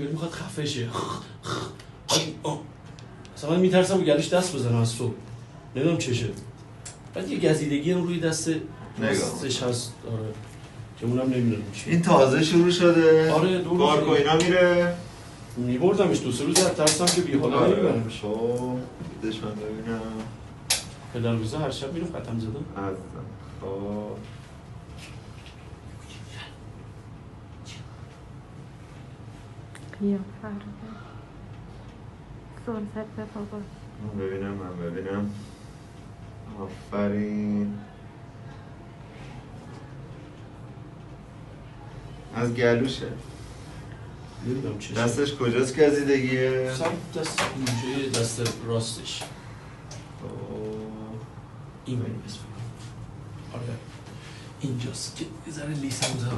انگاری میخواد خفه شه. اصلا من میترسم گلوش دست بزنم از صبح، نمیدونم چشه. بعد یه گزیدگی هم روی دست راستش هست. آره که اونم نمیدونم چی. این تازه شروع شده. آره دو روز بارک و اینا میره. میبردمش 2-3 روز ترسم که بی حالا نمیبرمش. خب دیدش من ببینم. پدر روزا هر شب میرم ختم زدم. عزیزم خب بیا فرده سلطت به بابا. من ببینم آفرین. از گلوشه. نمیدونم چشه. دستش کجاست گزیدگیه؟ دست اینجای دست راستش. این بینی بس آره اینجاست که یه ذره لیسم زده.